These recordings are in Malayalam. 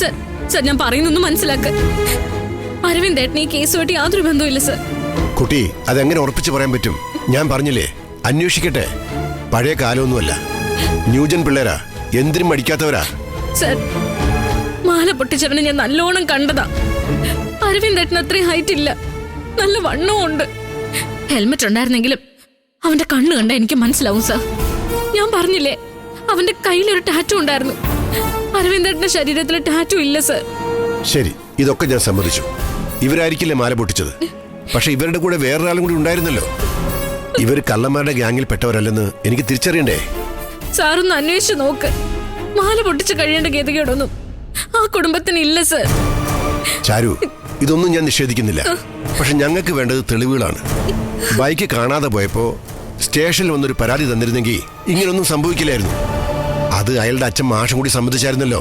സർ സർ ഞാൻ പറയുന്നൊന്നും മനസ്സിലാക്ക്. അരവിന്ദേട്ടന് ഈ കേസുമായിട്ട് യാതൊരു ബന്ധവുമില്ല സർ. കുട്ടി, അതെങ്ങനെ ഉറപ്പിച്ച് പറയാൻ പറ്റും? ഞാൻ പറഞ്ഞില്ലേ, അന്വേഷിക്കട്ടെ. പഴയ കാലമൊന്നുമല്ല, ന്യൂജൻ പിള്ളേരാ, എന്തിനും മടിക്കാത്തവരാ. സർ, മാല പൊട്ടിച്ചവനെ ഞാൻ നല്ലോണം കണ്ടതാ. അരവിന്ദേട്ടന് അത്രയും ഹൈറ്റ് ഇല്ല, നല്ല വണ്ണവും ഉണ്ട്. ഹെൽമെറ്റ് ഉണ്ടായിരുന്നെങ്കിലും അവന്റെ കണ്ണ് കണ്ട എനിക്ക് മനസ്സിലാവും സർ. ഞാൻ പറഞ്ഞില്ലേ, അവന്റെ കയ്യിലൊരു ടാറ്റു ഉണ്ടായിരുന്നു. അരവിന്ദേട്ടന്റെ ശരീരത്തിൽ ടാറ്റു ഇല്ല സർ. ശരി, ഇതൊക്കെ ഞാൻ സമ്മതിച്ചു. ഇവരായിരിക്കില്ലേ മാല പൊട്ടിച്ചത്. പക്ഷെ ഇവരുടെ കൂടെ വേറൊരാളും കൂടി ഉണ്ടായിരുന്നല്ലോ. ഇവർ കള്ളന്മാരുടെ ഗ്യാങ്ങിൽ പെട്ടവരല്ലെന്ന് എനിക്ക് തിരിച്ചറിയണ്ടേ? സാറൊന്ന് അന്വേഷിച്ചു നോക്ക്. മാല പൊട്ടിച്ച് കഴിയേണ്ട ഗതികേടൊന്നും ആ കുടുംബത്തിന് ഇല്ല സർ. ചാരു, ഇതൊന്നും ഞാൻ നിഷേധിക്കുന്നില്ല. പക്ഷെ ഞങ്ങൾക്ക് വേണ്ടത് തെളിവുകളാണ്. ബൈക്ക് കാണാതെ പോയപ്പോ സ്റ്റേഷനിൽ വന്നൊരു പരാതി തന്നിരുന്നെങ്കിൽ ഇങ്ങനൊന്നും സംഭവിക്കില്ലായിരുന്നു. അത് അയാളുടെ അച്ഛൻ മാഷും കൂടി സമ്മതിച്ചായിരുന്നല്ലോ.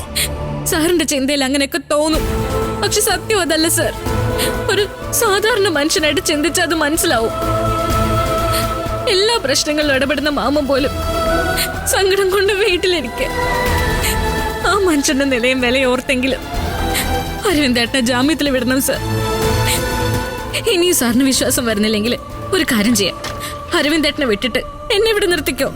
സാറിന്റെ ചിന്തയിൽ അങ്ങനെയൊക്കെ തോന്നും, പക്ഷെ സത്യം അതല്ല സർ. ഒരു സാധാരണ മനുഷ്യനായിട്ട് ചിന്തിച്ചാൽ അത് മനസ്സിലാവും. എല്ലാ പ്രശ്നങ്ങളിലും ഇടപെടുന്ന മാമൻ പോലും സങ്കടം കൊണ്ട് വീട്ടിലിരിക്കെ ആ മനുഷ്യന്റെ നിലയും വിലയും ഓർത്തെങ്കിലും അരവിന്ദേട്ടനെ ജാമ്യത്തിൽ വിടണം സർ. ഇനിയും സാറിന് വിശ്വാസം വരുന്നില്ലെങ്കിൽ ഒരു കാര്യം ചെയ്യാം, അരവിന്ദേട്ടനെ വിട്ടിട്ട് എന്നെ ഇവിടെ നിർത്തിക്കോ.